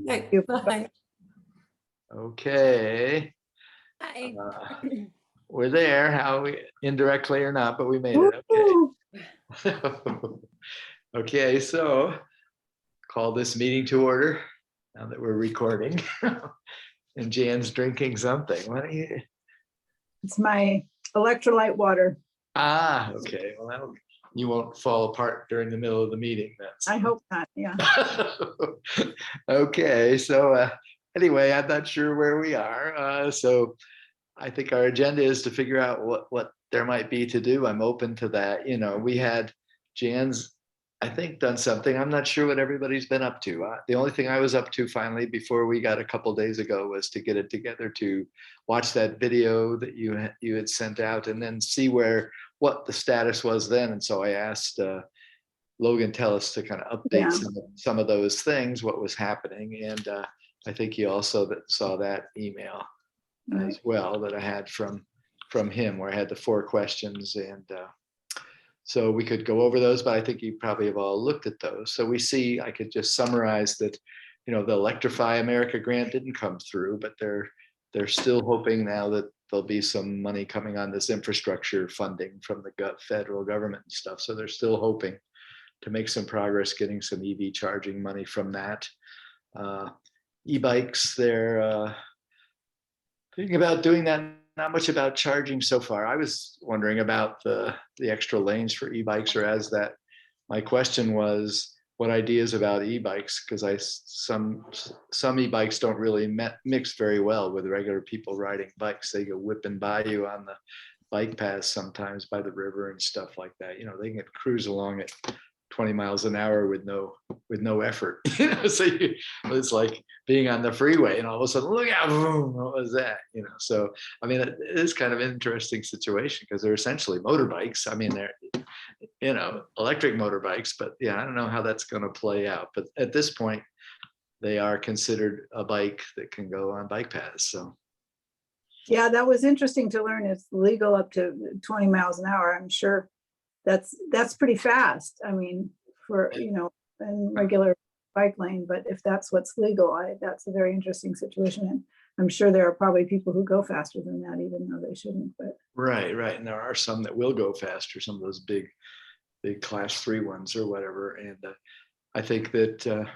Okay, You- bye. Okay, Bye. we're there, how we, indirectly or not, but we made it, Woo! okay. Okay, so call this meeting to order now that we're recording. And Jan's drinking something. What are you? It's my electrolyte water. Ah, okay, well, that'll, you won't fall apart during the middle of the meeting, that's. I hope not, yeah. Okay, so anyway, I'm not sure where we are. So I think our agenda is to figure out what there might be to do. I'm open to that. You know, we had Jan's, I think, done something. I'm not sure what everybody's been up to. The only thing I was up to finally before we got a couple days ago was to get it together to watch that video that you had sent out and then see what the status was then. And so I asked Logan Tellis to kind of update Yeah. some of those things, what was happening. And I think he also saw that email as well that I had from him, where I had the 4 questions. And so we could go over those, but I think you probably have all looked at those. So we see, I could just summarize that, you know, the Electrify America grant didn't come through, but they're still hoping now that there'll be some money coming on this infrastructure funding from the federal government and stuff. So they're still hoping to make some progress getting some EV charging money from that. E-bikes, they're thinking about doing that, not much about charging so far. I was wondering about the extra lanes for e-bikes, or as that, my question was, what ideas about e-bikes? Because some e-bikes don't really mix very well with regular people riding bikes. They go whipping by you on the bike paths sometimes by the river and stuff like that. You know, they can cruise along at 20 miles an hour with no effort. You know, so it's like being on the freeway and all of a sudden, look out, boom, what was that? You know, so I mean, it is kind of an interesting situation because they're essentially motorbikes. I mean, they're, you know, electric motorbikes, but yeah, I don't know how that's going to play out. But at this point, they are considered a bike that can go on bike paths. So Yeah, that was interesting to learn. It's legal up to 20 miles an hour. I'm sure that's pretty fast. I mean, for, you know, in regular bike lane, but if that's what's legal, that's a very interesting situation. And I'm sure there are probably people who go faster than that, even though they shouldn't, but. right. And there are some that will go faster, some of those big class 3 ones or whatever. And I think that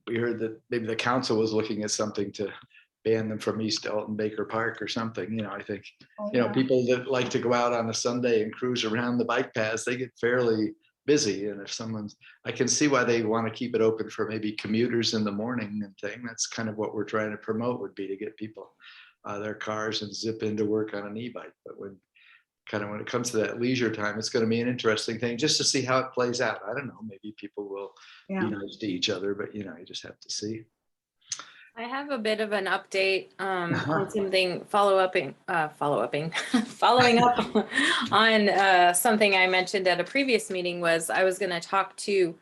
we heard that maybe the council was looking at something to ban them from East Elton Baker Park or something. You know, I think, you know, people that like to go out on a Sunday and cruise around the bike paths, they get fairly busy. And if I can see why they want to keep it open for maybe commuters in the morning and thing. That's kind of what we're trying to promote, would be to get people their cars and zip into work on an e-bike. But when it comes to that leisure time, it's going to be an interesting thing just to see how it plays out. I don't know, maybe people will be nice to each other, but you know, you just have to see. I have a bit of an update on something following up on something I mentioned at a previous meeting. Was I was going to talk to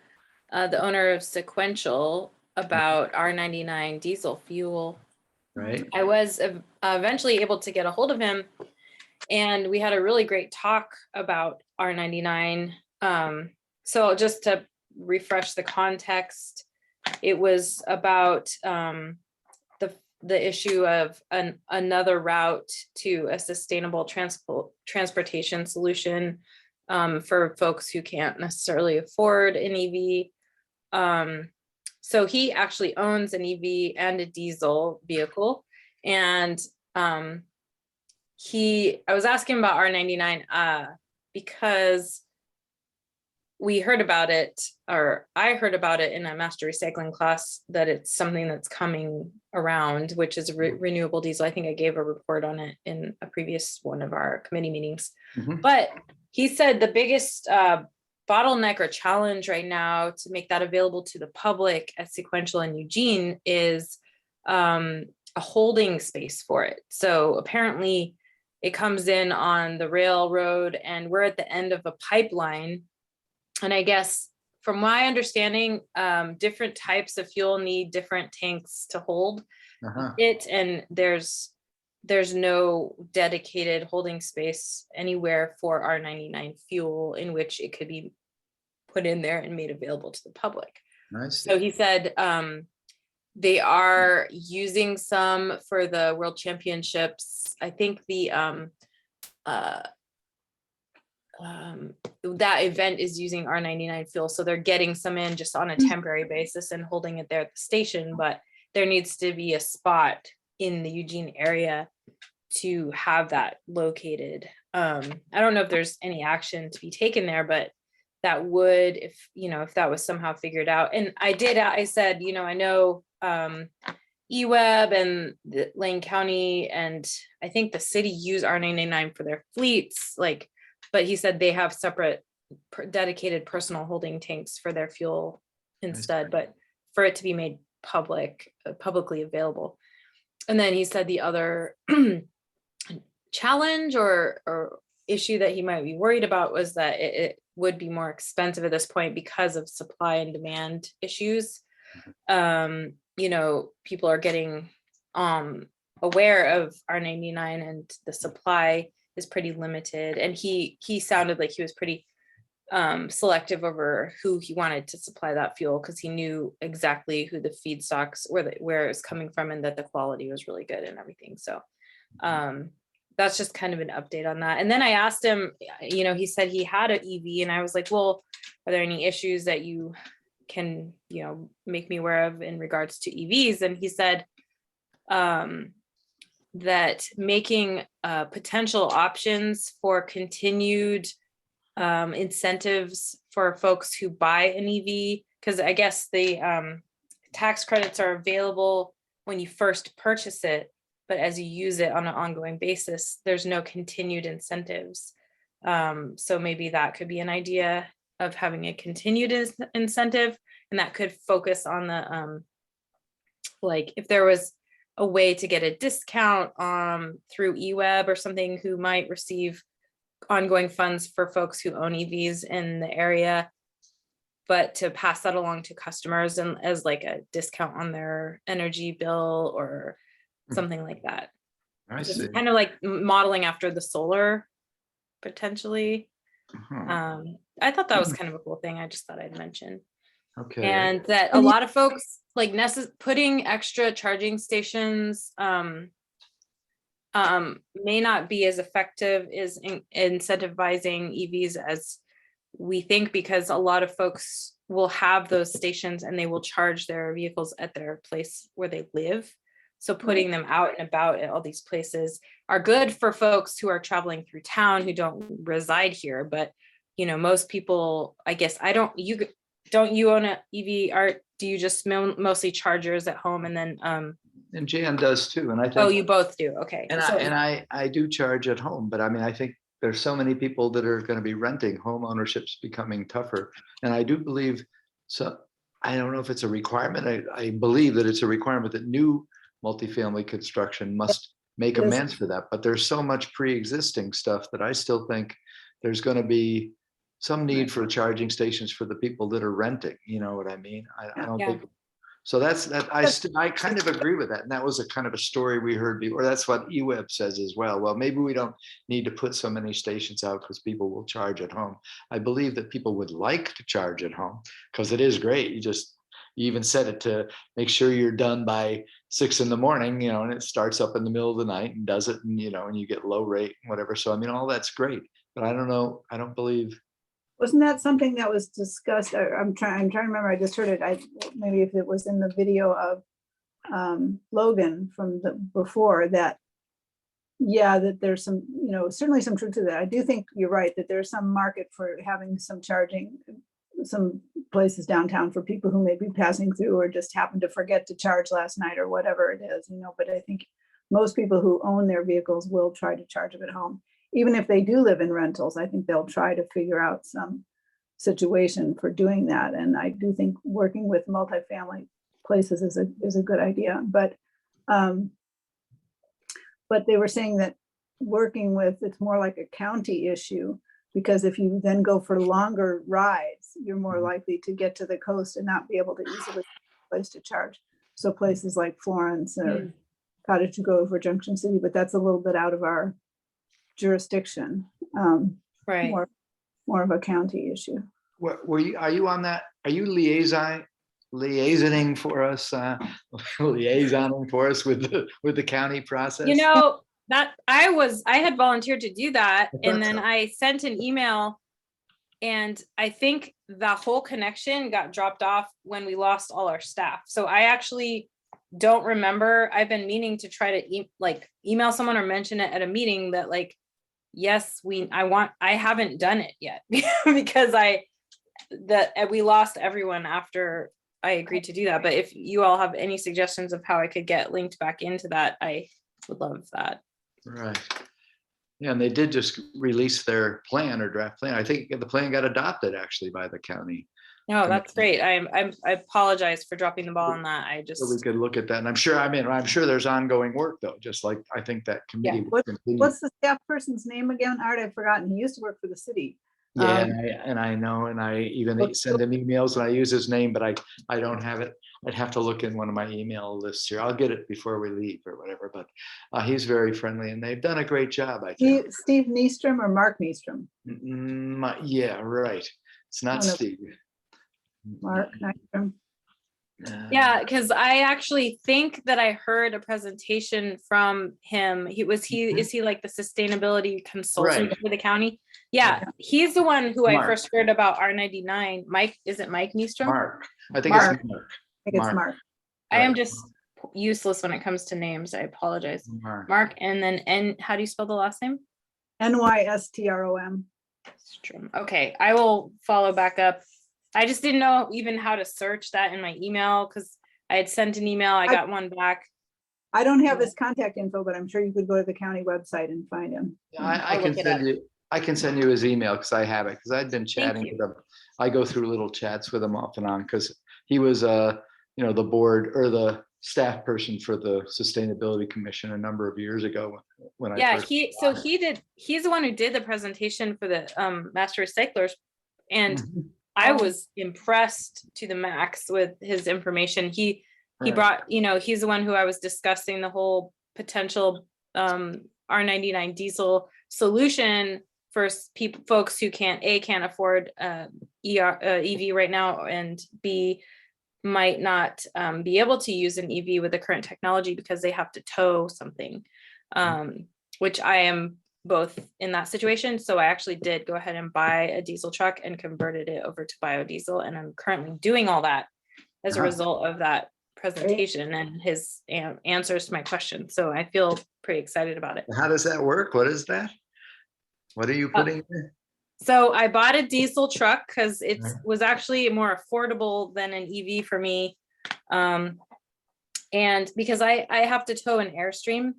the owner of Sequential about R99 diesel fuel. Right. I was eventually able to get a hold of him, and we had a really great talk about R99. So just to refresh the context, it was about the issue of another route to a sustainable transportation solution for folks who can't necessarily afford an EV. So he actually owns an EV and a diesel vehicle, and I was asking about R99 because we heard about it, or I heard about it in a master recycling class, that it's something that's coming around, which is renewable diesel. I think I gave a report on it in a previous one of our committee meetings. Mm-hmm. But he said the biggest bottleneck or challenge right now to make that available to the public at Sequential and Eugene is a holding space for it. So apparently it comes in on the railroad, and we're at the end of a pipeline. And I guess from my understanding, different types of fuel need different tanks to hold it. And there's no dedicated holding space anywhere for R99 fuel in which it could be put in there and made available to the public. Nice. So he said They are using some for the World Championships. I think the uh, that event is using R99 fuel, so they're getting some in just on a temporary basis and holding it there at the station. But there needs to be a spot in the Eugene area to have that located. I don't know if there's any action to be taken there, but that would, if if that was somehow figured out. And I said, I know eWeb and the Lane County and I think the city use R99 for their fleets, but he said they have separate dedicated personal holding tanks for their fuel instead, but for it to be made publicly available. And then he said the other challenge or issue that he might be worried about was that it would be more expensive at this point because of supply and demand issues. People are getting aware of R99 and the supply is pretty limited. And he sounded like he was pretty selective over who he wanted to supply that fuel because he knew exactly who the feedstocks where it's coming from and that the quality was really good and everything. So that's just kind of an update on that. And then I asked him, he said he had an EV and I was like, well, are there any issues that you can, make me aware of in regards to EVs? And he said that making potential options for continued incentives for folks who buy an EV, because I guess the tax credits are available when you first purchase it, but as you use it on an ongoing basis, there's no continued incentives. So maybe that could be an idea of having a continued incentive, and that could focus on the if there was a way to get a discount through eWeb or something, who might receive ongoing funds for folks who own EVs in the area, but to pass that along to customers and as like a discount on their energy bill or something like that. I Just see. kind of like modeling after the solar potentially. Uh-huh. I thought that was kind of a cool thing. I just thought I'd mention. Okay. And that a lot of folks like putting extra charging stations may not be as effective as incentivizing EVs as we think, because a lot of folks will have those stations and they will charge their vehicles at their place where they live. So putting them out and about at all these places are good for folks who are traveling through town who don't reside here. But most people, I guess, don't you own an EV, Art? Do you just mostly charge yours at home and then And Jan does too. And I think. oh, you both do. Okay. And I do charge at home, but I mean, I think there's so many people that are going to be renting. Home ownership's becoming tougher. And I do believe, so I don't know if it's a requirement. I believe that it's a requirement that new multifamily construction must make amends for that. But there's so much pre-existing stuff that I still think there's going to be some need for charging stations for the people that are renting. You know what I mean? I don't think. So that's that. I kind of agree with that. And that was a kind of a story we heard before. That's what eWeb says as well. Well, maybe we don't need to put so many stations out because people will charge at home. I believe that people would like to charge at home because it is great. You even set it to make sure you're done by 6 a.m, and it starts up in the middle of the night and does it, and and you get low rate and whatever. So I mean, all that's great, but I don't know. I don't believe. Wasn't that something that was discussed? I'm trying to remember. I just heard it. Maybe if it was in the video of Logan from before that. Yeah, that there's some, certainly some truth to that. I do think you're right that there's some market for having some charging, some places downtown for people who may be passing through or just happened to forget to charge last night or whatever it is, but I think most people who own their vehicles will try to charge them at home. Even if they do live in rentals, I think they'll try to figure out some situation for doing that. And I do think working with multifamily places is a good idea. But they were saying that working with, it's more like a county issue, because if you then go for longer rides, you're more likely to get to the coast and not be able to easily find a place to charge. So places like Florence or Cottage Grove or Junction City, but that's a little bit out of our jurisdiction. Right. More of a county issue. Are you on that? Are you liaison liaisoning for us, liaisoning for us with the county process? You know, that I had volunteered to do that, I and thought then so. I sent an email, and I think the whole connection got dropped off when we lost all our staff. So I actually don't remember. I've been meaning to try to email someone or mention it at a meeting that like, yes, I haven't done it yet because we lost everyone after I agreed to do that. But if you all have any suggestions of how I could get linked back into that, I would love that. Right. Yeah, and they did just release their plan or draft plan. I think the plan got adopted actually by the county. No, that's great. I apologize for dropping the ball on that. I So we just, could look at that. And I'm sure there's ongoing work though, just like I think that committee. will continue. What's the staff person's name again? Art, I've forgotten. He used to work for the city. Yeah, and I know, and I even What's- send him emails and I use his name, but I don't have it. I'd have to look in one of my email lists here. I'll get it before we leave or whatever, but he's very friendly and they've done a great job, I think. Steve Nystrom or Mark Nystrom? Yeah, right. It's not One of- Steve. Mark Nystrom. yeah, because I actually think that I heard a presentation from him. Is he like the sustainability consultant Right. for the county? Yeah, he's the one who I Mark. first heard about R99. Mike, is it Mike Nystrom? Mark. I think Mark. it's Mark. I think it's Mark. Mark. I am Right. just useless when it comes to names. I apologize. Mark. Mark, and then how do you spell the last name? Nystrom. Strom. Okay, I will follow back up. I just didn't know even how to search that in my email because I had sent an email. I got one back. I don't have his contact info, but I'm sure you could go to the county website and find him. I I'll can look it send you, I can send you his email because I have it, because I'd been chatting you. with him. I go through little chats with him off and on because he was the board or the staff person for the Sustainability Commission a number of years ago when I Yeah, first. he's the one who did the presentation for the master recyclers. And Mhm. I Oh. was impressed to the max with his information. He Right. brought, he's the one who I was discussing the whole potential R99 diesel solution for folks who can't afford EV right now, and B, might not be able to use an EV with the current technology because they have to tow something, which I am both in that situation. So I actually did go ahead and buy a diesel truck and converted it over to biodiesel. And I'm currently doing all that as a result of that presentation and his answers to my questions. So I feel pretty excited about it. How does that work? What is that? What are you putting there? So I bought a diesel truck because it Right. was actually more affordable than an EV for me. And because I have to tow an Airstream,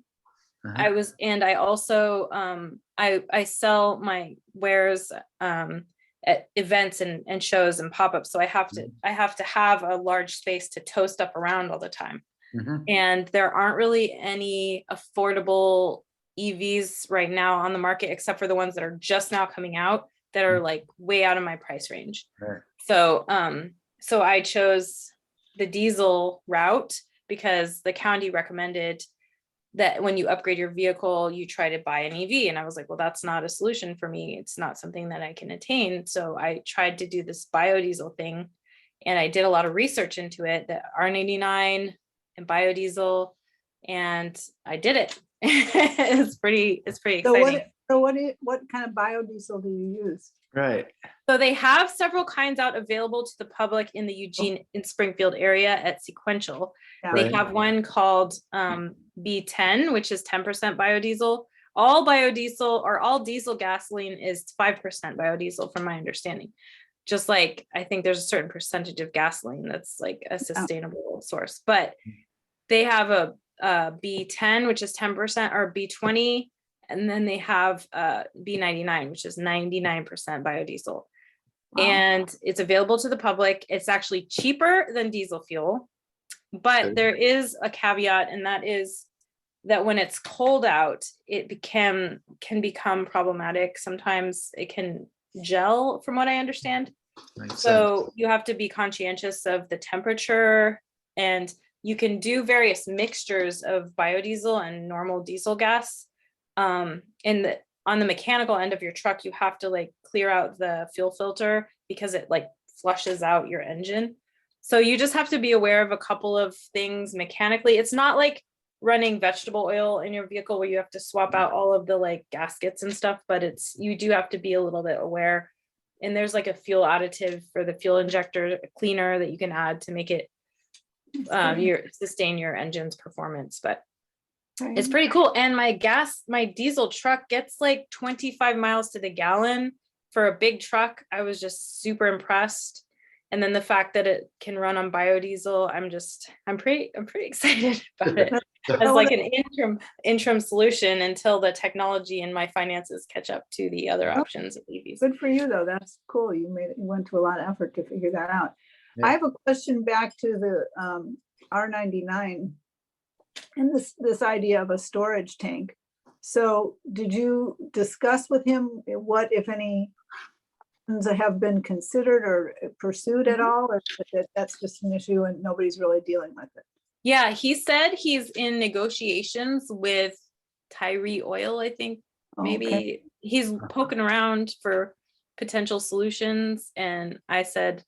Uh-huh. I also I sell my wares at events and shows and pop-ups. So I have to have a large space to tow stuff around all the time. Mhm. And there aren't really any affordable EVs right now on the market, except for the ones that are just now coming out that are like way out of my price range. Right. So so I chose the diesel route because the county recommended that when you upgrade your vehicle, you try to buy an EV. And I was like, well, that's not a solution for me. It's not something that I can attain. So I tried to do this biodiesel thing, and I did a lot of research into it, the R99 and biodiesel, and I did it. It's pretty exciting. So what kind of biodiesel do you use? Right. So they have several kinds out available to the public in the Eugene and Springfield area at Sequential. Yeah. They Right. have one called B10, which is 10% biodiesel. All biodiesel or all diesel gasoline is 5% biodiesel, from my understanding. Just like I think there's a certain percentage of gasoline that's like a sustainable source, but they have a B10, which is 10%, or B20, and then they have B99, which is 99% biodiesel. Wow. And it's available to the public. It's actually cheaper than diesel fuel, but Okay. there is a caveat, and that is that when it's cold out, it can become problematic. Sometimes it can gel, from what I understand. Makes So you have to be conscientious of the temperature, and you can do various mixtures of biodiesel and normal diesel gas. On the mechanical end of your truck, you have to like clear out the fuel filter because it like flushes out your engine. So you just have to be aware of a couple of things mechanically. It's not like running vegetable oil in your vehicle where you have to swap out all of the like gaskets and stuff, but you do have to be a little bit aware. And there's like a fuel additive for the fuel injector cleaner that you can add to make it sustain your engine's performance. But it's Right. pretty cool. And my diesel truck gets like 25 miles to the gallon for a big truck. I was just super impressed. And then the fact that it can run on biodiesel, I'm pretty excited about it as like an interim solution until the technology and my finances catch up to the other options of EVs. Good for you, though. That's cool. You went to a lot of effort to figure that out. Yeah. I have a question back to the R99 and this idea of a storage tank. So did you discuss with him what, if any, have been considered or pursued at all, or that's just an issue and nobody's really dealing with it? Yeah, he said he's in negotiations with Tyree Oil, I think. Maybe Okay. he's poking around for potential solutions. And I said,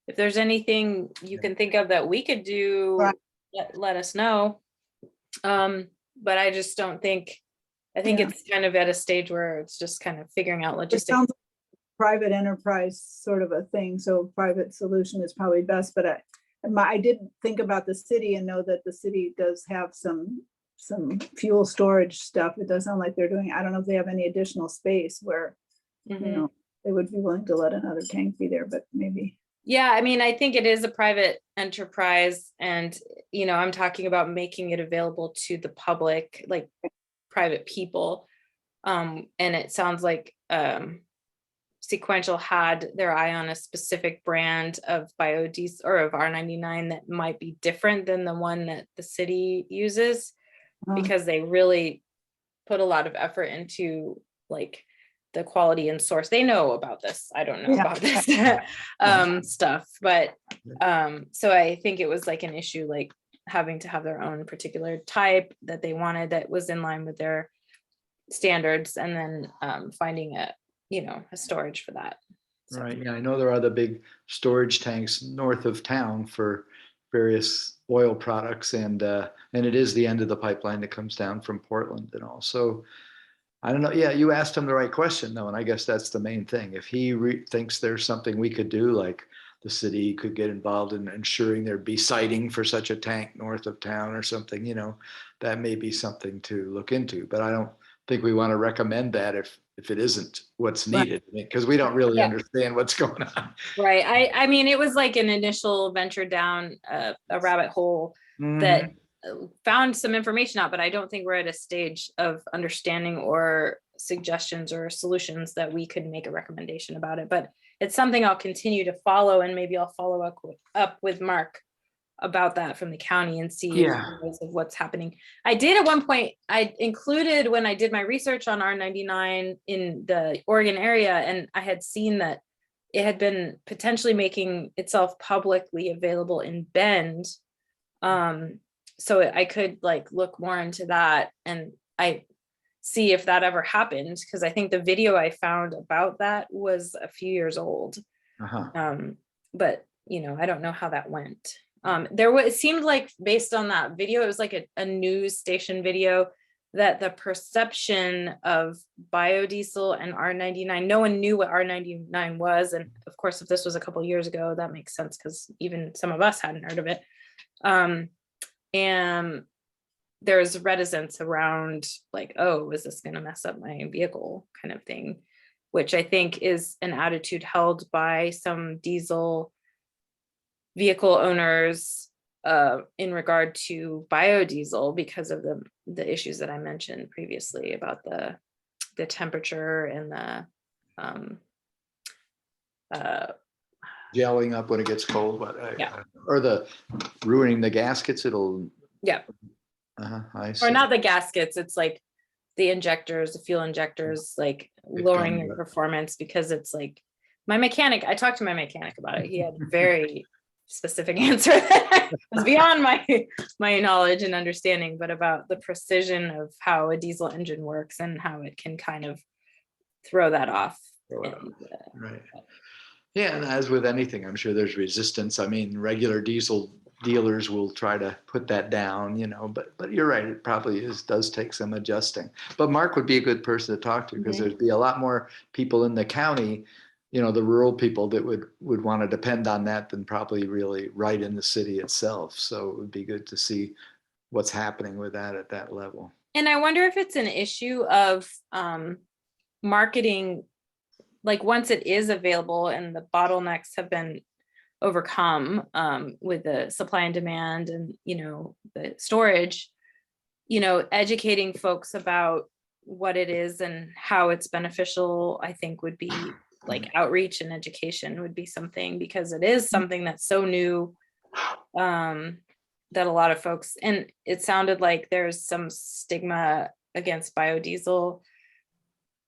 if there's anything you can think of that we could do, Right. let us know. But I just don't think, I think Yeah. it's kind of at a stage where it's just kind of figuring out It logistics. sounds like private enterprise sort of a thing, so private solution is probably best, but I did think about the city and know that the city does have some fuel storage stuff. It does sound like they're doing, I don't know if they have any additional space where, you Mhm. know, they would be willing to let another tank be there, but maybe. Yeah, I mean, I think it is a private enterprise and, I'm talking about making it available to the public, like private people. And it sounds like Sequential had their eye on a specific brand of biodiesel or of R99 that might be different than the one that the city uses, because they really put a lot of effort into like the quality and source. They know about this. I don't know Yeah. about this stuff, but so I think it was like an issue, like having to have their own particular type that they wanted that was in line with their standards, and then finding a storage for that. So, Right, yeah, I know there are the big storage tanks north of town for various oil products, and it is the end of the pipeline that comes down from Portland and all. So I don't know. Yeah, you asked him the right question though, and I guess that's the main thing. If he thinks there's something we could do, like the city could get involved in ensuring there'd be siting for such a tank north of town or something, that may be something to look into. But I don't think we want to recommend that if it isn't what's Right. needed, because we don't really Yeah. understand what's going on. right. I mean, it was like an initial venture down a rabbit hole that found some information out, but I don't think we're at a stage of understanding or suggestions or solutions that we could make a recommendation about it. But it's something I'll continue to follow, and maybe I'll follow up with Mark about that from the county and see if he knows of what's happening. I did at one point, I included when I did my research on R99 in the Oregon area, and I had seen that it had been potentially making itself publicly available in Bend. So I could like look more into that and I see if that ever happened, because I think the video I found about that was a few years old. But I don't know how that went. It seemed like based on that video, it was like a news station video, that the perception of biodiesel and R99, no one knew what R99 was. And of course, if this was a couple years ago, that makes sense because even some of us hadn't heard of it. And there's reticence around like, oh, is this going to mess up my vehicle kind of thing, which I think is an attitude held by some diesel vehicle owners in regard to biodiesel because of the issues that I mentioned previously about the temperature and the gelling up when it gets cold, but Yeah. or the ruining the gaskets. It'll yeah, I see. or not the gaskets, it's like the injectors, the fuel injectors, like lowering your performance, because it's like I talked to my mechanic about it. He had a very specific answer that was beyond my knowledge and understanding, but about the precision of how a diesel engine works and how it can kind of throw that off. Right. Yeah, and as with anything, I'm sure there's resistance. I mean, regular diesel dealers will try to put that down, but you're right, it probably does take some adjusting. But Mark would be a good person to talk to because Mhm. there'd be a lot more people in the county, the rural people that would want to depend on that than probably really right in the city itself. So it would be good to see what's happening with that at that level. And I wonder if it's an issue of marketing, like once it is available and the bottlenecks have been overcome with the supply and demand and, the storage, educating folks about what it is and how it's beneficial, I think would be like outreach and education would be something, because it is something that's so new, that a lot of folks, and it sounded like there's some stigma against biodiesel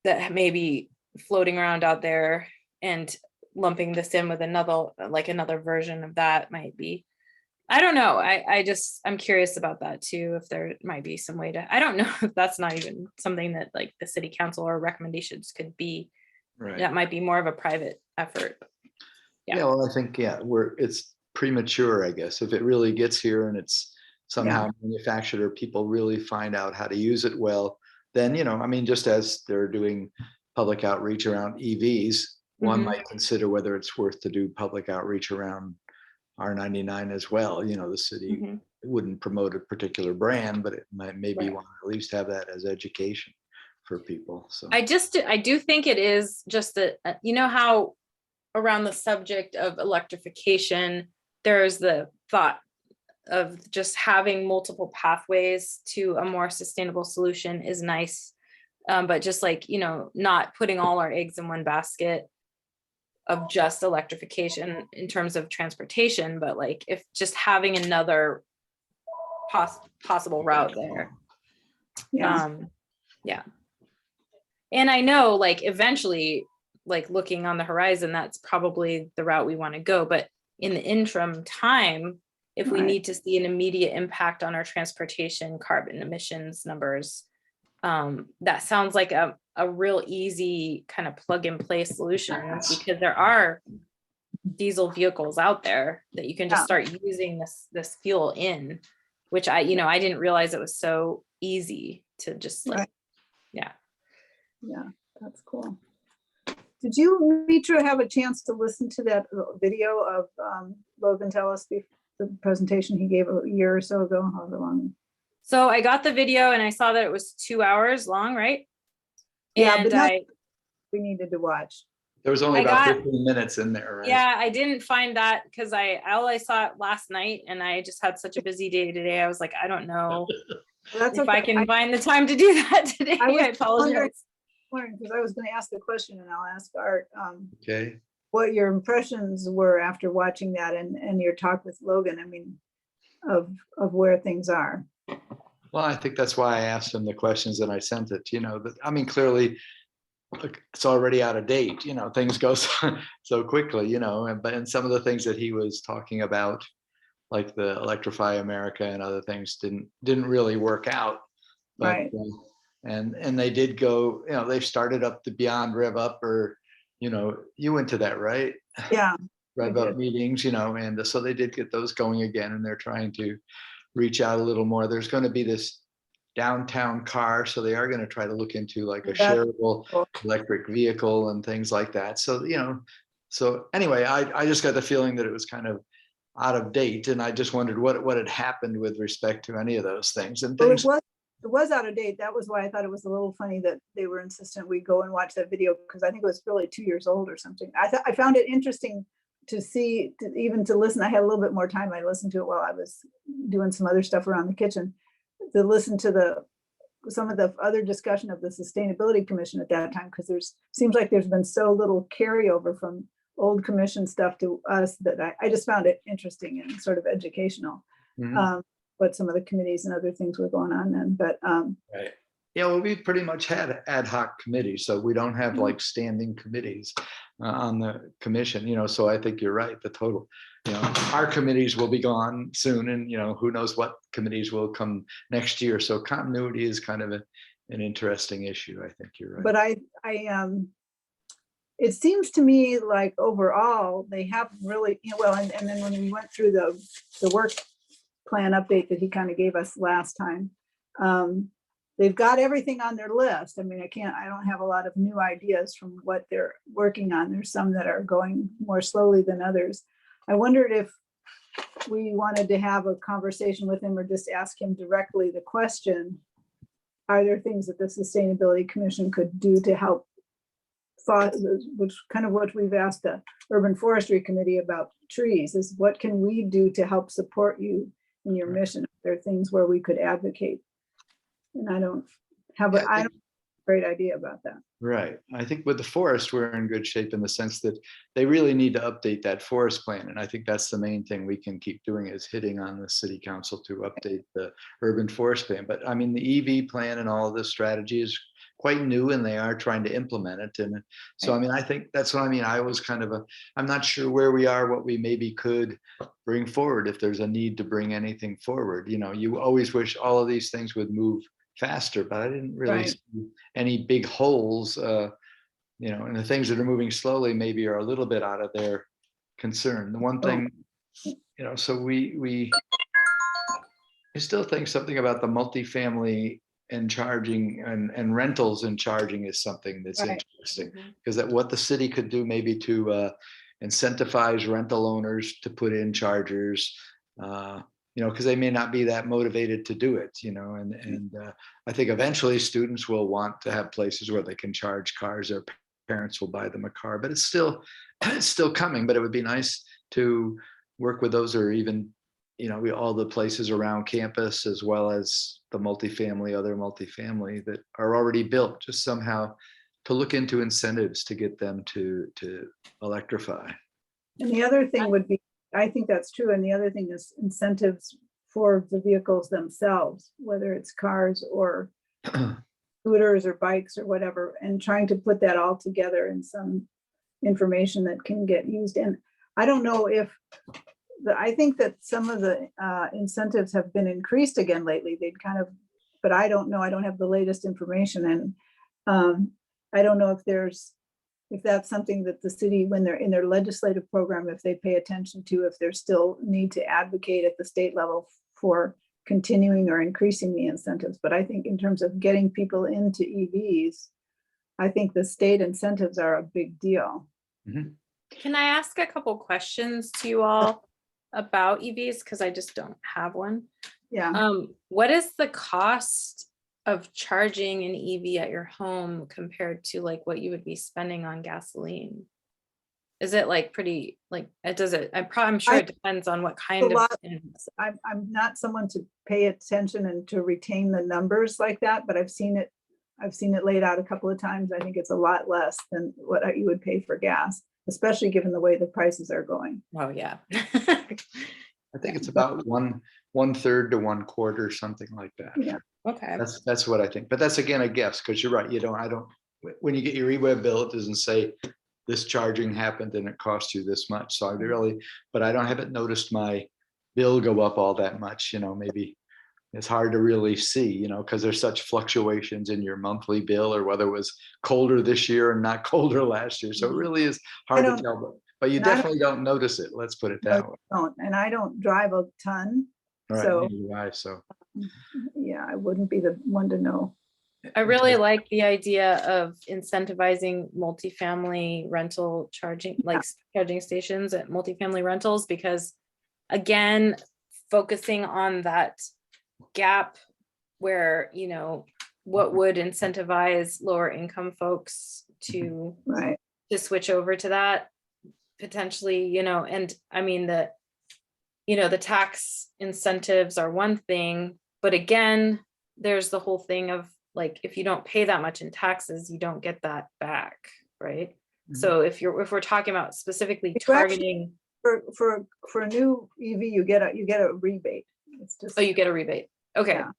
that may be floating around out there, and lumping this in with another version of that might be, I don't know. I'm curious about that too, if there might be some way to, I don't know if that's not even something that like the city council or recommendations could be. Right. That might be more of a private effort. Yeah. Yeah, well, I think, it's premature, I guess. If it really gets here and it's somehow manufactured or people really find out how to use it well, then, I mean, just as they're doing public outreach around EVs, one Mhm. might consider whether it's worth to do public outreach around R99 as well. The city Mhm. wouldn't promote a particular brand, but it might maybe Right. want to at least have that as education for people. So I do think it is just that, how around the subject of electrification, there's the thought of just having multiple pathways to a more sustainable solution is nice. But just like, not putting all our eggs in one basket of just electrification in terms of transportation, but like if just having another possible route there. Yeah, Yeah. And I know like eventually, like looking on the horizon, that's probably the route we want to go. But in the interim time, if we right. need to see an immediate impact on our transportation carbon emissions numbers, that sounds like a real easy kind of plug and play solution, because there are diesel vehicles out there that you can just Yeah. start using this fuel in, which I didn't realize it was so easy to just like, Right. yeah. Yeah, that's cool. Did you, Mitra, have a chance to listen to that video of Logan Tellis, the presentation he gave a year or so ago, however long? So I got the video and I saw that it was 2 hours long, right? Yeah, And but not we needed to watch. there was only I about got- 15 minutes in there, right? yeah, I didn't find that because I saw it last night and I just had such a busy day today. I was like, I don't know Well, that's if okay. I can find the time to do that today. I was I apologize. wondering, because I was going to ask the question, and I'll ask Art Okay. what your impressions were after watching that and your talk with Logan. I mean, of where things are. Well, I think that's why I asked him the questions and I sent it, that, I mean, clearly, look, it's already out of date, things go so quickly, and some of the things that he was talking about, like the Electrify America and other things didn't really work out. But, Right. And they did go, they've started up the Beyond Rev Up, or, you went to that, right? Yeah. Rev I Up did. meetings, and so they did get those going again, and they're trying to reach out a little more. There's going to be this downtown car, so they are going to try to look into like a That's shareable cool. electric vehicle and things like that. So, so anyway, I just got the feeling that it was kind of out of date, and I just wondered what had happened with respect to any of those things. And Well, things, it was out of date. That was why I thought it was a little funny that they were insistent we go and watch that video, because I think it was really 2 years old or something. I found it interesting to see, even to listen. I had a little bit more time. I listened to it while I was doing some other stuff around the kitchen, to listen to some of the other discussion of the Sustainability Commission at that time, because seems like there's been so little carryover from old commission stuff to us that I just found it interesting and sort of educational. Mhm. What some of the committees and other things were going on then, but right. Yeah, well, we pretty much had ad hoc committees, so we don't have like standing committees on the commission, so I think you're right, the total, our committees will be gone soon, and, who knows what committees will come next year. So continuity is kind of an interesting issue. I think you're right. but it seems to me like overall, they haven't really, well, and then when we went through the work plan update that he kind of gave us last time, they've got everything on their list. I mean, I don't have a lot of new ideas from what they're working on. There's some that are going more slowly than others. I wondered if we wanted to have a conversation with him or just ask him directly the question, are there things that the Sustainability Commission could do to help, which kind of what we've asked the Urban Forestry Committee about trees, is what can we do to help support you in your mission? There are things where we could advocate. And I don't have a great idea about that. Right. I think with the forest, we're in good shape in the sense that they really need to update that forest plan. And I think that's the main thing we can keep doing, is hitting on the city council to update the urban forest plan. But I mean, the EV plan and all of this strategy is quite new, and they are trying to implement it. And so, I mean, I think that's what I mean. I was kind of I'm not sure where we are, what we maybe could bring forward, if there's a need to bring anything forward. You know, you always wish all of these things would move faster, but I didn't really see any big holes, you know, and the things that are moving slowly maybe are a little bit out of their concern. The one thing, you know, so I still think something about the multifamily and charging and rentals and charging is something that's interesting, because that what the city could do maybe to incentivize rental owners to put in chargers, you know, because they may not be that motivated to do it, you know, and I think eventually students will want to have places where they can charge cars. Their parents will buy them a car, but it's still coming. But it would be nice to work with those, or even, you know, all the places around campus, as well as the other multifamily that are already built, just somehow to look into incentives to get them to electrify. And the other thing would be, I think that's true. And the other thing is incentives for the vehicles themselves, whether it's cars or scooters or bikes or whatever, and trying to put that all together in some information that can get used. And I don't know if, I think that some of the incentives have been increased again lately. They'd kind of, but I don't know. I don't have the latest information. And I don't know if that's something that the city, when they're in their legislative program, if they pay attention to, if there's still need to advocate at the state level for continuing or increasing the incentives. But I think in terms of getting people into EVs, I think the state incentives are a big deal. Can I ask a couple questions to you all about EVs? Because I just don't have one. Yeah. What is the cost of charging an EV at your home compared to like what you would be spending on gasoline? Is it like pretty, like, I'm sure it depends on what kind of. I'm not someone to pay attention and to retain the numbers like that, but I've seen it laid out a couple of times. I think it's a lot less than what you would pay for gas, especially given the way the prices are going. Oh, yeah. I think it's about 1/3 to 1/4, something like that. Yeah. Okay. That's what I think. But that's again a guess, because you're right. When you get your e-web bill, it doesn't say this charging happened and it cost you this much. So but I haven't noticed my bill go up all that much. You know, maybe it's hard to really see, you know, because there's such fluctuations in your monthly bill, or whether it was colder this year and not colder last year. So it really is hard to tell. But you definitely don't notice it. Let's put it that way. And I don't drive a ton. Right. So yeah, I wouldn't be the one to know. I really like the idea of incentivizing multifamily rental charging, like charging stations at multifamily rentals, because again, focusing on that gap where, you know, what would incentivize lower income folks to switch over to that potentially, you know. And I mean, the tax incentives are one thing, but again, there's the whole thing of like, if you don't pay that much in taxes, you don't get that back, right? So if we're talking about specifically targeting for a new EV, you get a rebate. It's just, you get a rebate. Okay. Yeah.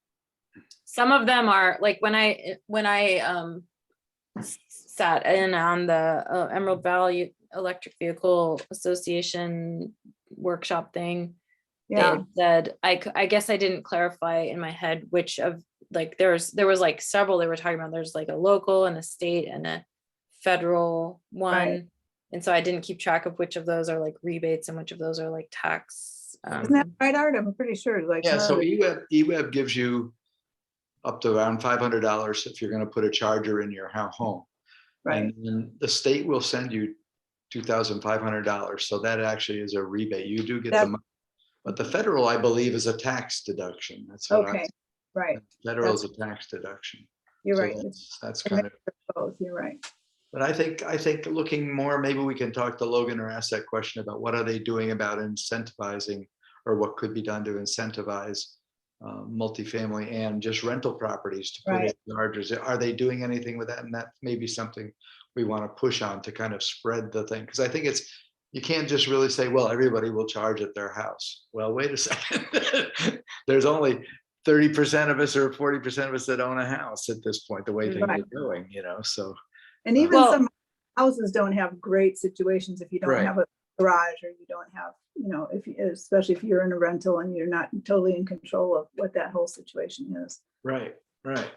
Some of them are like, when I sat in on the Emerald Valley Electric Vehicle Association workshop thing, it said, I guess I didn't clarify in my head which of, like, there was like several they were talking about. There's like a local and a state and a federal Right. one. And so I didn't keep track of which of those are like rebates and which of those are like tax. Isn't that right, Art? I'm pretty sure, like. Yeah, some so of the- EWeb gives you up to around $500 if you're gonna put a charger in your home. Right, And then the state will send you $2,500. So that actually is a rebate. You do get the That- money. But the federal, I believe, is a tax deduction. That's what okay, right, federal is a tax deduction. you're So right. It's That's a kind of, mix of both, you're right. but I think looking more, maybe we can talk to Logan or ask that question about what are they doing about incentivizing, or what could be done to incentivize multifamily and just rental properties to put in Right. chargers. Are they doing anything with that? And that may be something we want to push on to kind of spread the thing. Because I think you can't just really say, well, everybody will charge at their house. Well, wait a second. There's only 30% of us or 40% of us that own a house at this point, the way things Right. are going, so. And even Well- some houses don't have great situations if you don't Right. have a garage, or you don't have, especially if you're in a rental and you're not totally in control of what that whole situation is. Right, right.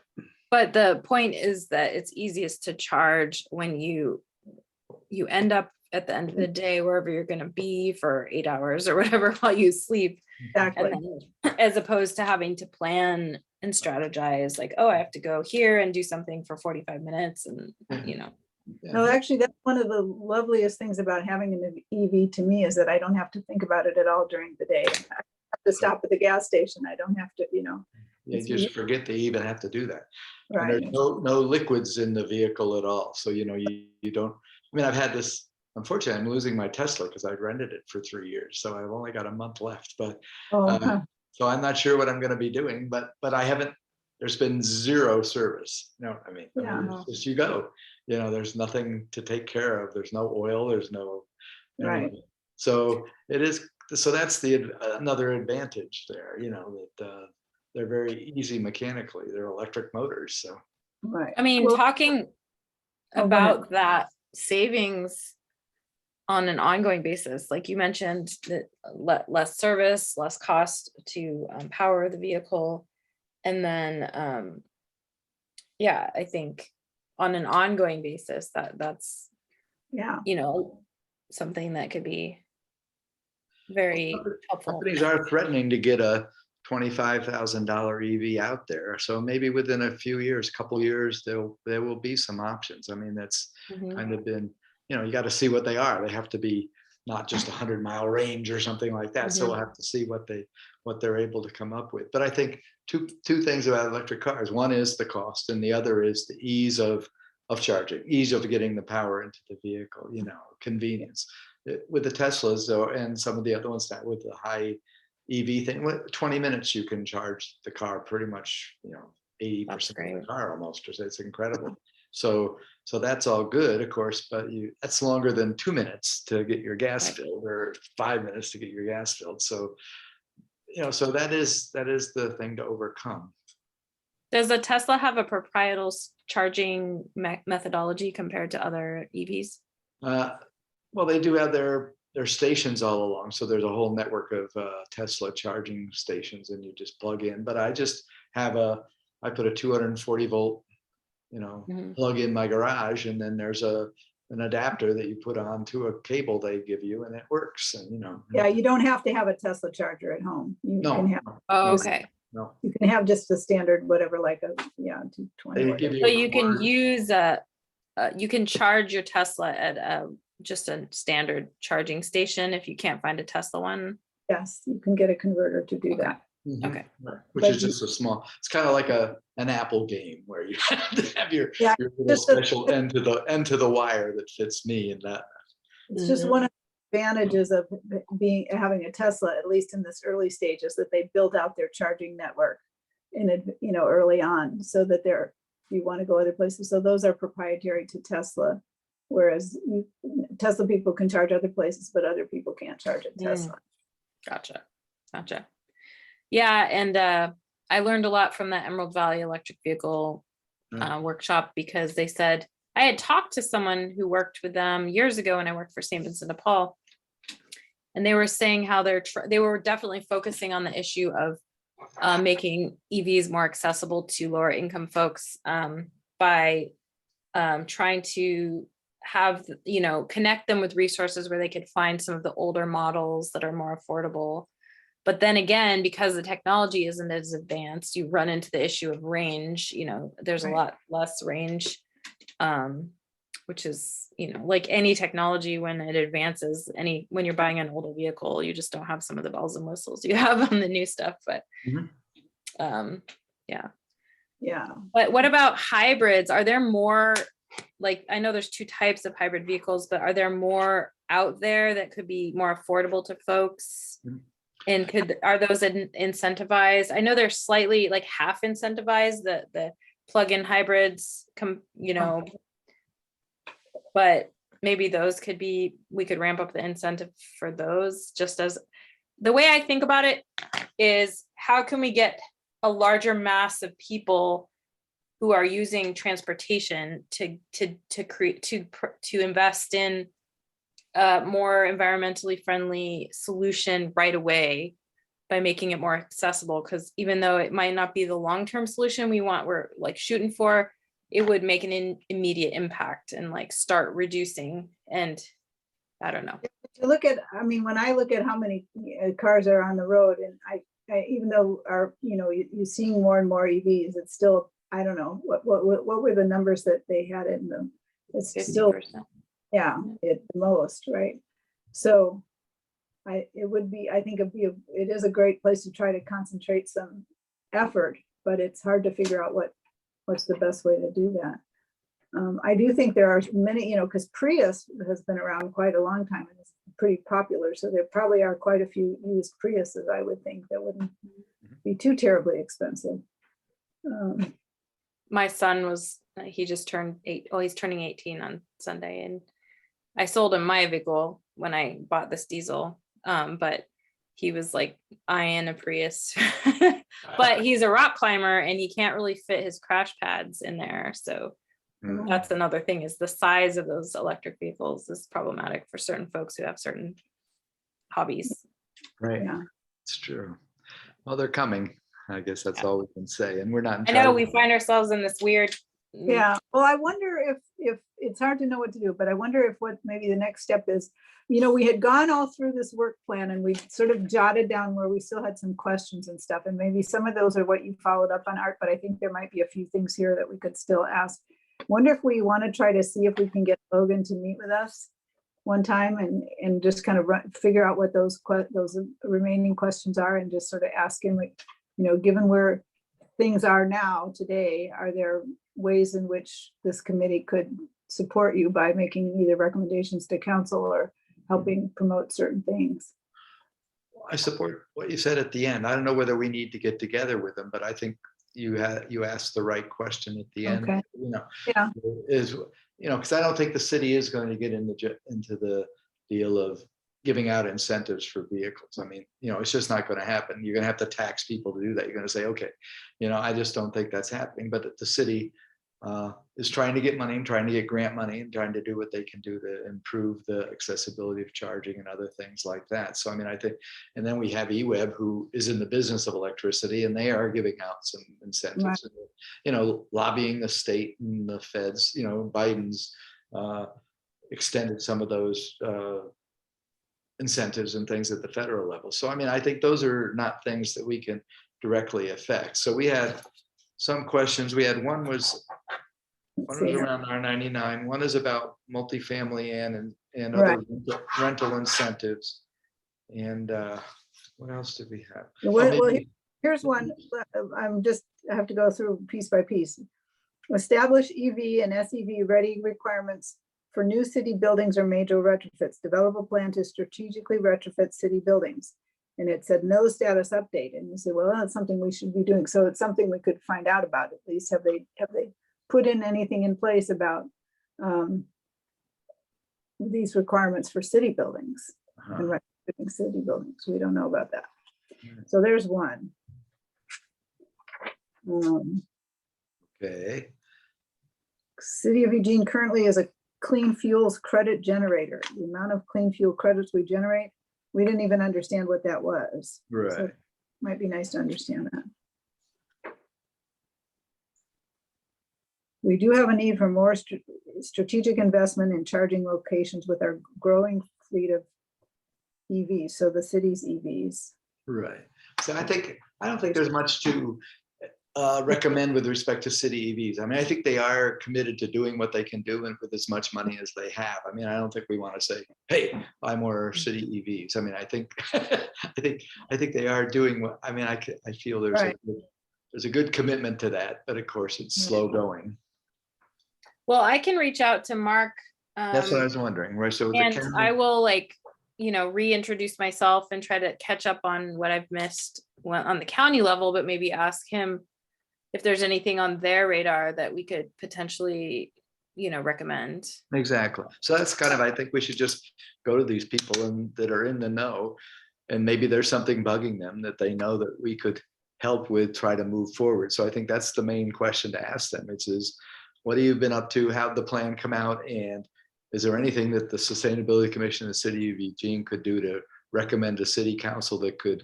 But the point is that it's easiest to charge when you end up at the end of the day, wherever you're gonna be for 8 hours or whatever while you sleep. Exactly. And then, as opposed to having to plan and strategize, like, oh, I have to go here and do something for 45 minutes and, No, actually, that's one of the loveliest things about having an EV to me, is that I don't have to think about it at all during the day. I have to stop at the gas station. I don't have to, You It's just forget they even have to do that. And right. there's no liquids in the vehicle at all. So, you don't, I've had this, unfortunately, I'm losing my Tesla because I rented it for 3 years. So I've only got a month left, but Oh, huh. so I'm not sure what I'm going to be doing, but I haven't, there's been zero service. Yeah. It's just you go, there's nothing to take care of. There's no oil, there's no. Right. anything. So it is, so that's another advantage there, that they're very easy mechanically. They're electric motors, so. Right. I mean, Well, talking go ahead. about that savings on an ongoing basis, like you mentioned, that less service, less cost to power the vehicle. And then, yeah, I think on an ongoing basis, that's, Yeah, something that could be very helpful. Companies are threatening to get a $25,000 EV out there. So maybe within a few years, couple years, there will be some options. That's Mhm. kind of been, you got to see what they are. They have to be not just 100-mile range or something like that. So we'll have to see what they're able to come up with. But I think two things about electric cars. One is the cost, and the other is the ease of charging, ease of getting the power into the vehicle, convenience. With the Teslas and some of the other ones, that with the high EV thing, 20 minutes you can charge the car pretty much, 80% of the great. car almost. It's incredible. So that's all good, of course, but that's longer than 2 minutes to get your gas filled, or 5 minutes to get your gas filled. So, so that is the thing to overcome. Does a Tesla have a proprietary charging methodology compared to other EVs? Well, they do have their stations all along. So there's a whole network of Tesla charging stations, and you just plug in. But I just have I put a 240 volt, Mhm. plug in my garage, and then there's an adapter that you put onto a cable they give you, and it works. And yeah, you don't have to have a Tesla charger at home. You no, can have, Oh, Yes. okay. no. you can have just a standard, whatever, like a, 220. They whatever. give you. So you can use you can charge your Tesla at just a standard charging station if you can't find a Tesla one. Yes, you can get a converter to do Okay. that. Mhm. Okay. Right. Which But is just a small, it's kind of like an Apple game where you have to have your Yeah, little just a- special end to the wire that fits me and that. It's just Mhm. one of the advantages of having a Tesla, at least in this early stages, that they built out their charging network early on, so that if you want to go other places. So those are proprietary to Tesla. Whereas Tesla people can charge other places, but other people can't charge at Tesla. Gotcha. Yeah, and I learned a lot from that Emerald Valley electric vehicle workshop, because they said, I had talked to someone who worked with them years ago when I worked for St. Vincent de Paul, and they were saying how they were definitely focusing on the issue of making EVs more accessible to lower income folks by trying to have, connect them with resources where they could find some of the older models that are more affordable. But then again, because the technology isn't as advanced, you run into the issue of range, there's a Right. lot less range. Which is, like any technology, when it advances, when you're buying an older vehicle, you just don't have some of the bells and whistles you have on the new stuff. But Mhm. yeah. Yeah. But what about hybrids? Are there more, like, I know there's two types of hybrid vehicles, but are there more out there that could be more affordable to folks? Mhm. And are those incentivized? I know they're slightly like half incentivized, the plug-in hybrids, but maybe those we could ramp up the incentive for those. Just as the way I think about it is, how can we get a larger mass of people who are using transportation to create, to invest in a more environmentally friendly solution right away by making it more accessible? Because even though it might not be the long-term solution we're like shooting for, it would make an immediate impact and like start reducing. And I don't know. When I look at how many cars are on the road, and I even though you're seeing more and more EVs, it's still, I don't know, what were the numbers that they had in them? It's still, 50%. yeah, at the most, right? So it is a great place to try to concentrate some effort, but it's hard to figure out what's the best way to do that. I do think there are many, because Prius has been around quite a long time and it's pretty popular. So there probably are quite a few used Priuses, I would think, that wouldn't be too terribly expensive. My son he just turned 8. Well, he's turning 18 on Sunday, and I sold him my vehicle when I bought this diesel. But he was like eyeing a Prius, but he's a rock climber and he can't really fit his crash pads in there. So Mhm. that's another thing, is the size of those electric vehicles is problematic for certain folks who have certain hobbies. Right, Yeah. it's true. Well, they're coming. I guess that's Yeah. all we can say, and we're not in I know charge. we find ourselves in this weird. Yeah, well, I wonder if it's hard to know what to do, but I wonder if what maybe the next step is, we had gone all through this work plan and we sort of jotted down where we still had some questions and stuff. And maybe some of those are what you followed up on, Art, but I think there might be a few things here that we could still ask. Wonder if we want to try to see if we can get Logan to meet with us one time and just kind of figure out what those remaining questions are, and just sort of ask him, like, given where things are now today, are there ways in which this committee could support you by making either recommendations to council or helping promote certain things? I support what you said at the end. I don't know whether we need to get together with them, but I think you asked the right question at the end. Okay. Yeah. Because I don't think the city is going to get into the deal of giving out incentives for vehicles. I mean, it's just not going to happen. You're going to have to tax people to do that. You're going to say, okay, I just don't think that's happening. But the city is trying to get money and trying to get grant money and trying to do what they can do to improve the accessibility of charging and other things like that. So, I mean, I think, and then we have eWeb, who is in the business of electricity, and they are giving out some incentives, lobbying the state and the feds. Biden's extended some of those incentives and things at the federal level. So, I mean, I think those are not things that we can directly affect. So we had some questions. We had one was around R99. One is about multifamily and other rental incentives. And what else did we have? Well, here's one. I have to go through piece by piece. Establish EV and SEV ready requirements for new city buildings or major retrofits. Develop a plan to strategically retrofit city buildings. And it said no status update. And you say, well, that's something we should be doing. So it's something we could find out about at least. Have they put in anything in place about these requirements for city buildings and retrofitting city buildings? We don't know about that. So there's one. Okay. City of Eugene currently is a clean fuels credit generator. The amount of clean fuel credits we generate, we didn't even understand what that was. Right. So it might be nice to understand that. We do have a need for more strategic investment in charging locations with our growing fleet of EVs, so the city's EVs. Right. So I don't think there's much to recommend with respect to city EVs. I mean, I think they are committed to doing what they can do and with as much money as they have. I mean, I don't think we want to say, hey, buy more city EVs. I mean, I think I think they are doing what, I mean, I feel Right. there's a good commitment to that, but of course it's slow going. Well, I can reach out to Mark. That's what I was wondering, right? So the And county- I will reintroduce myself and try to catch up on what I've missed on the county level, but maybe ask him if there's anything on their radar that we could potentially, recommend. Exactly. So that's kind of, I think we should just go to these people and that are in the know, and maybe there's something bugging them that they know that we could help with, try to move forward. So I think that's the main question to ask them. It is, what have you been up to? How'd the plan come out? And is there anything that the Sustainability Commission of the City of Eugene could do to recommend to City Council that could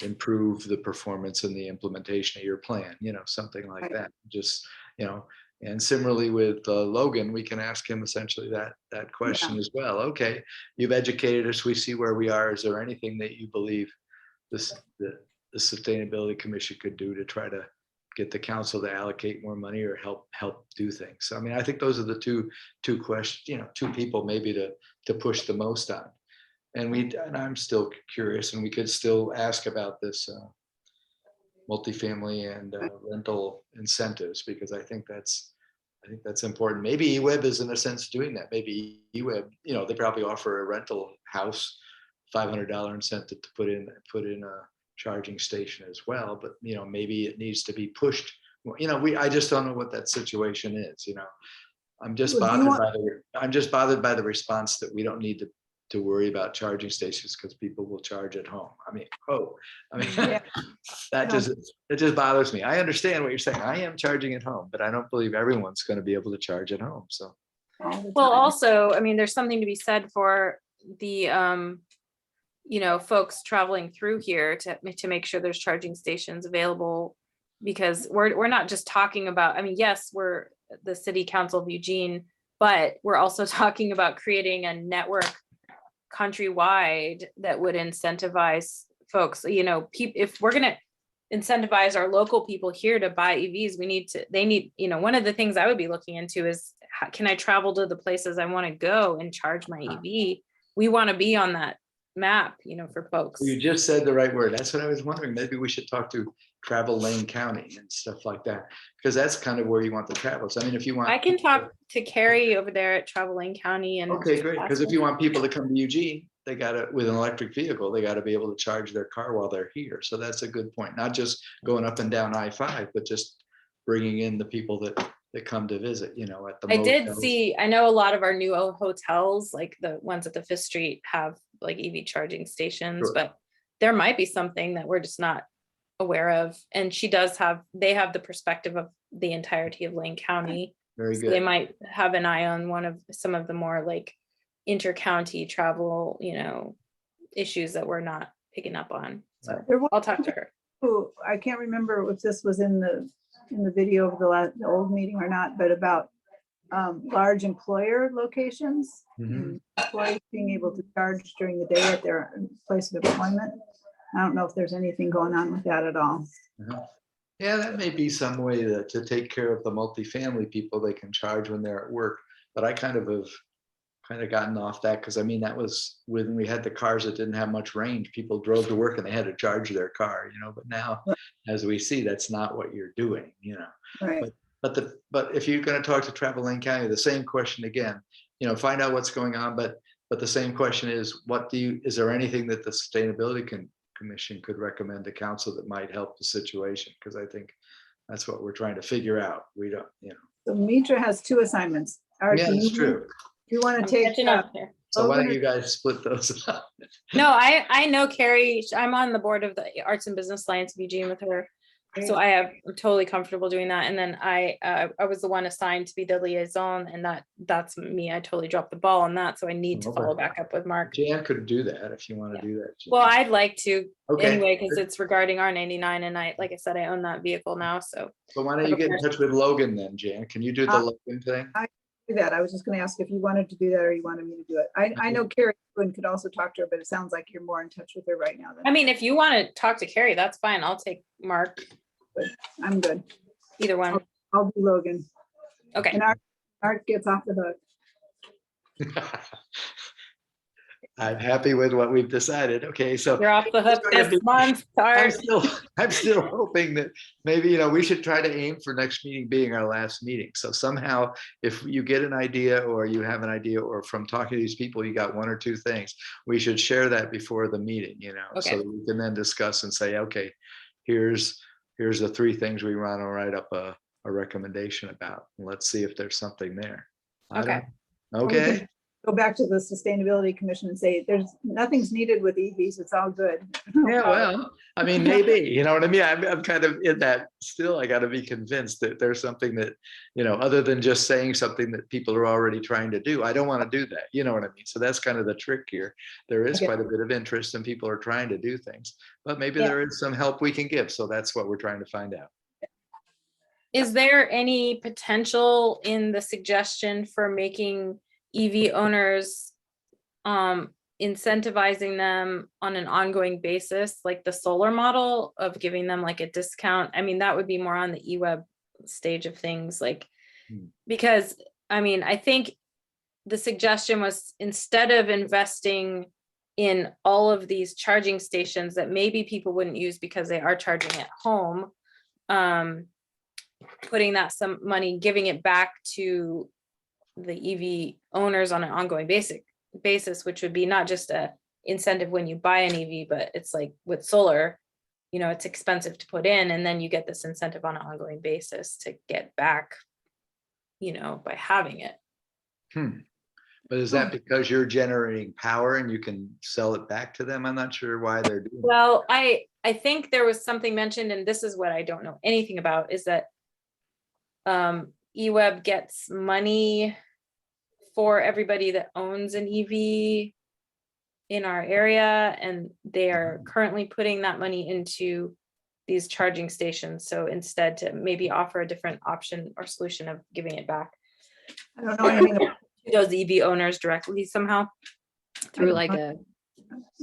improve the performance and the implementation of your plan, something like Right. that. Just, and similarly with Logan, we can ask him essentially that question as well. Okay, you've educated us. We see where we are. Is there anything that you believe the Sustainability Commission could do to try to get the council to allocate more money or help do things? So, I mean, I think those are the two questions, two people maybe to push the most on. And I'm still curious, and we could still ask about this multifamily and rental incentives, because I think that's important. Maybe eWeb is in a sense doing that. Maybe eWeb, they probably offer a rental house $500 incentive to put in a charging station as well. But maybe it needs to be pushed. I just don't know what that situation is. I'm just bothered by the response that we don't need to worry about charging stations because people will charge at home. Yeah. It just bothers me. I understand what you're saying. I am charging at home, but I don't believe everyone's going to be able to charge at home. So, all the Well, time. also, there's something to be said for the, folks traveling through here to make sure there's charging stations available, because we're not just talking about, yes, we're the City Council of Eugene, but we're also talking about creating a network countrywide that would incentivize folks, if we're going to incentivize our local people here to buy EVs, one of the things I would be looking into is, how can I travel to the places I want to go and charge my EV? We want to be on that map, for folks. you just said the right word. That's what I was wondering. Maybe we should talk to Travel Lane County and stuff like that, because that's kind of where you want the travels. If you want, I can talk to Carrie over there at Travel Lane County and. okay, great. Because if you want people to come to Eugene, they with an electric vehicle, they got to be able to charge their car while they're here. So that's a good point. Not just going up and down I-5, but just bringing in the people that come to visit, at the I did motels. see, I know a lot of our new hotels, like the ones at the Fifth Street, have like EV charging stations, Sure. but there might be something that we're just not aware of. And they have the perspective of the entirety of Lane County. Very So good. they might have an eye on some of the more like inter-county travel, issues that we're not picking up on. So There was I'll talk to her. who, I can't remember if this was in the video of the old meeting or not, but about large employer locations, Mhm. employees being able to charge during the day at their place of employment. I don't know if there's anything going on with that at all. Yeah, that may be some way to take care of the multifamily people. They can charge when they're at work, but I have gotten off that, because that was when we had the cars that didn't have much range. People drove to work and they had to charge their car, but now, as we see, that's not what you're doing, Right. But if you're going to talk to Travel Lane County, the same question again, find out what's going on, but the same question is, is there anything that the Sustainability Commission could recommend to council that might help the situation? Because I think that's what we're trying to figure out. We don't, So Mitra has 2 assignments. Art, yeah, do it's you- true. You want I'm to take, catching up here. So why don't Logan- you guys split those up? No, I know Carrie. I'm on the board of the Arts and Business Alliance of Eugene with her. So I'm totally comfortable doing that. And then I was the one assigned to be the liaison, and that's me. I totally dropped the ball on that. So I need to Okay. follow back up with Mark. Jan could do that if you want to Yeah. do that. Jan. Well, I'd like to Okay. anyway, because it's regarding R99, and like I said, I own that vehicle now. So So why don't you get in touch with Logan then, Jan? Can you do the Logan thing? Do that. I was just gonna ask if you wanted to do that or you wanted me to do it. I know Carrie Quinn could also talk to her, but it sounds like you're more in touch with her right now I than mean, if you want to talk to Carrie, that's fine. I'll take Mark, I'm good. either one. I'll do Logan. Okay. And Art gets off the hook. I'm happy with what we've decided. Okay, so You're off the hook Sorry, this month. I'm Sorry. still hoping that maybe, we should try to aim for next meeting being our last meeting. So somehow, if you get an idea or you have an idea, or from talking to these people, you got one or two things, we should share that before the meeting, Okay. so that we can then discuss and say, okay, here's the three things we want to write up a recommendation about. And let's see if there's something there. Okay. Okay. Go back to the Sustainability Commission and say, nothing's needed with EVs. It's all good. Yeah, well, I mean, maybe, you know what I mean? I'm kind of in that still. I got to be convinced that there's something that, other than just saying something that people are already trying to do. I don't want to do that. You know what I mean? So that's kind of the trick here. There is Okay. quite a bit of interest and people are trying to do things, but maybe Yeah. there is some help we can give. So that's what we're trying to find out. Is there any potential in the suggestion for making EV owners incentivizing them on an ongoing basis, like the solar model of giving them like a discount? I mean, that would be more on the eWeb stage of things, because I think the suggestion was, instead of investing in all of these charging stations that maybe people wouldn't use because they are charging at home, putting that some money, giving it back to the EV owners on an ongoing basis, which would be not just a incentive when you buy an EV, but it's like with solar, it's expensive to put in, and then you get this incentive on an ongoing basis to get back, by having it. But is that because you're generating power and you can sell it back to them? I'm not sure why they're doing that. Well, I think there was something mentioned, and this is what I don't know anything about, is that eWeb gets money for everybody that owns an EV in our area, and they are currently putting that money into these charging stations. So instead, to maybe offer a different option or solution of giving it back I don't know anything about to those EV owners directly somehow through like I I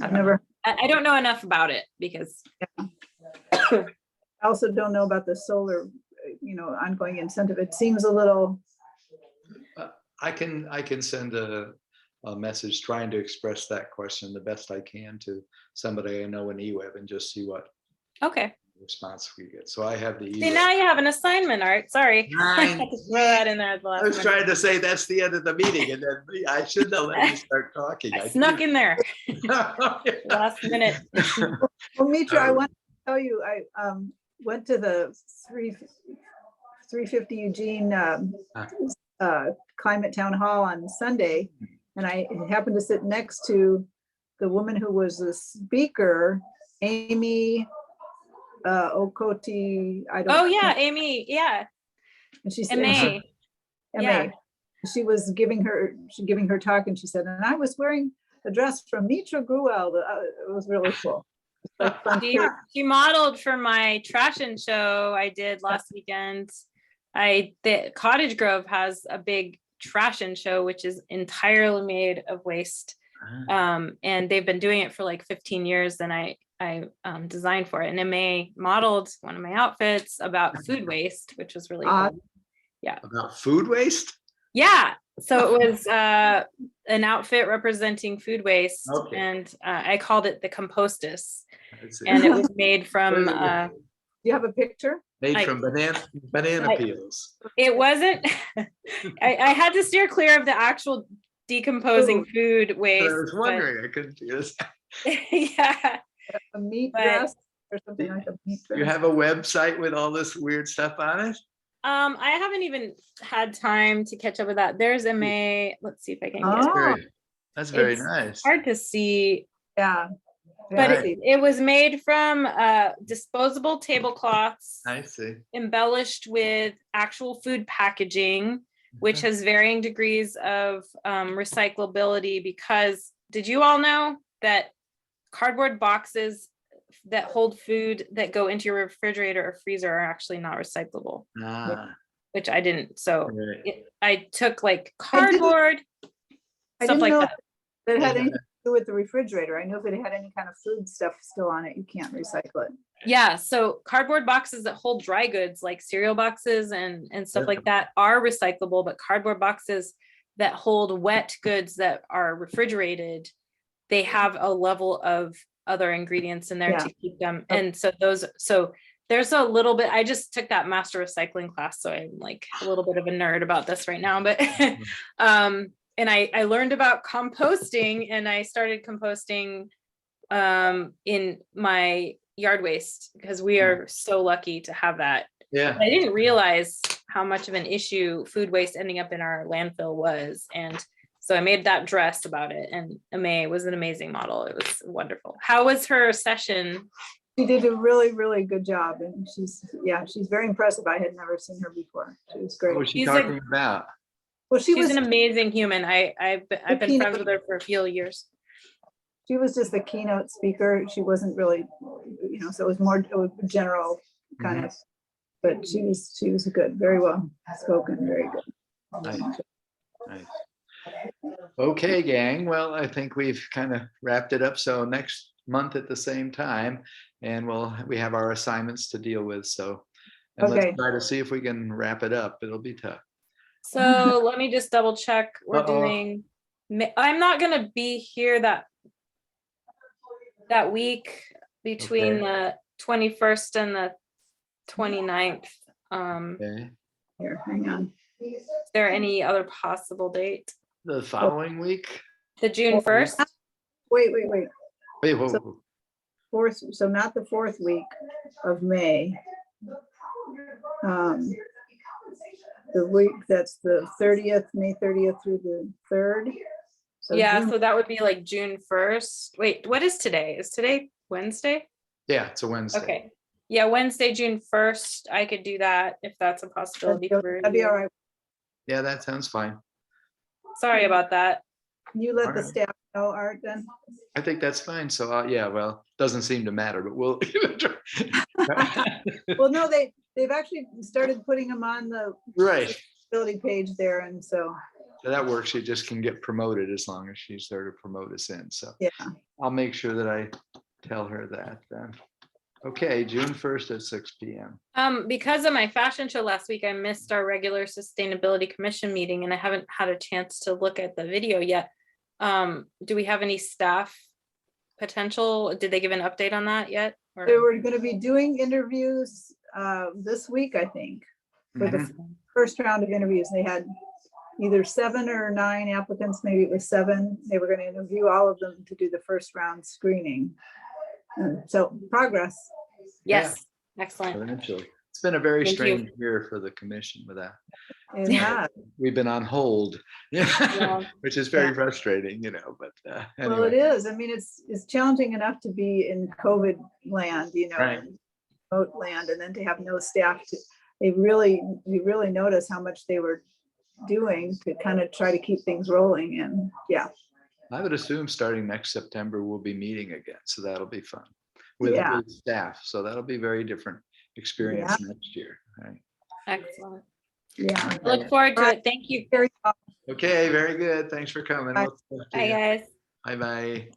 I've never, don't know enough about it, because I also don't know about the solar, ongoing incentive. It seems a little, I can send a message trying to express that question the best I can to somebody I know in eWeb and just see what okay. response we get. So I have the See, eWeb. now you have an assignment, Art. Sorry. I Nice. had to throw that in there at the I last was minute. trying to say that's the end of the meeting, and then I shouldn't have let you start talking. I snuck in there last minute. well, Mitra, I want to tell you, I went to the 350 Eugene Climate Town Hall on Sunday, and I happened to sit next to the woman who was the speaker, Amy Okoti. Oh yeah, Amy. Yeah, and she said, MA. Yeah. MA. She was giving her talk, and she said, and I was wearing a dress from Mitra Gruel. It was really cool. Like fun to- She modeled for my Trashin show I did last weekend. The Cottage Grove has a big Trashin show, which is entirely made of waste. And they've been doing it for like 15 years. And I designed for it. And MA modeled one of my outfits about food waste, which was really cool. About food waste? Yeah. So it was an outfit representing food waste. Okay. And I called it the Compostus. Let's see. And it was made from Do you have a picture? Made I- from banana peels. it wasn't I had to steer clear of the actual decomposing food But waste. I was wondering, I couldn't do this. Yeah. A meat But- dress or something like a meat You dress? have a website with all this weird stuff on it? I haven't even had time to catch up with that. There's MA. Let's see if I can get Oh. it. That's very It's nice. hard to see. Yeah, But Right. it was made from disposable tablecloths I see. embellished with actual food packaging, which Okay. has varying degrees of recyclability, because did you all know that cardboard boxes that hold food that go into your refrigerator or freezer are actually not recyclable, Ah, which I didn't. So right. I took like I didn't- cardboard, I stuff didn't like know that. that it had Yeah. anything to do with the refrigerator. I know if it had any kind of food stuff still on it, you can't recycle it. Yeah, so cardboard boxes that hold dry goods like cereal boxes and stuff Yeah. like that are recyclable, but cardboard boxes that hold wet goods that are refrigerated, they have a level of other ingredients in there Yeah. to keep them. Okay. And so there's a little bit, I just took that master recycling class, so I'm like a little bit of a nerd about this right now, but and I learned about composting, and I started composting in my yard waste, because we are so lucky to have that. Yeah. I didn't realize how much of an issue food waste ending up in our landfill was. And so I made that dress about it, and Amay was an amazing model. It was wonderful. How was her session? She did a really, really good job, and she's very impressive. I had never seen her before. She was What great. was she She's a- talking about? Well, she She's was an amazing human. I've been keynote- friends with her for a few years. she was just the keynote speaker. She wasn't really, so it was general kind of, but she was good, very well spoken, very good. Nice. Nice. Okay, gang. Well, I think we've kind of wrapped it up. So next month at the same time, and we have our assignments to deal with. So, and Okay. let's try to see if we can wrap it up. It'll be tough. So let me just double check. We're Uh-oh. doing, I'm not gonna be here that week between Okay. the 21st and the 29th. Okay. Here, hang on. Is there any other possible date? The following week. The June 1st? Wait. Wait, whoa. Fourth, so not the fourth week of May. The week, that's the 30th, May 30th through the 3rd. So Yeah, June- so that would be like June 1st. Wait, what is today? Is today Wednesday? Yeah, it's a Wednesday. Okay. Yeah, Wednesday, June 1st. I could do that if that's a possibility for That'd be all you. right. Yeah, that sounds fine. Sorry about that. Can you let the Alright. staff know, Art, then? I think that's fine. So, yeah, well, doesn't seem to matter, but we'll. Well, no, they've actually started putting them on the Right. facility page there, and so, So that works. She just can get promoted as long as she's there to promote us in. So yeah. I'll make sure that I tell her that then. Okay, June 1st at 6 p.m. Because of my fashion show last week, I missed our regular sustainability commission meeting, and I haven't had a chance to look at the video yet. Do we have any staff potential? Did they give an update on that yet? Or- They were gonna be doing interviews this week, I think, for the first round of interviews. They had either 7 or 9 applicants, maybe it was 7. They were gonna interview all of them to do the first round screening. So progress. Yes, excellent. Eventually. It's been a very Thank you. strange year for the commission with that. Yeah. We've been on hold, Yeah. which is very Yeah. frustrating, but Well, it anyway. is. I mean, it's challenging enough to be in COVID land, Right. and remote land, and then to have no staff to, we really notice how much they were doing to kind of try to keep things rolling, and yeah. I would assume starting next September, we'll be meeting again, so that'll be fun with Yeah. staff. So that'll be very different experience next year. Right. Excellent. Yeah. I look forward to it. Thank you. Very Okay, very good. Thanks for coming. Bye. We'll talk to Bye, you. guys. Bye-bye.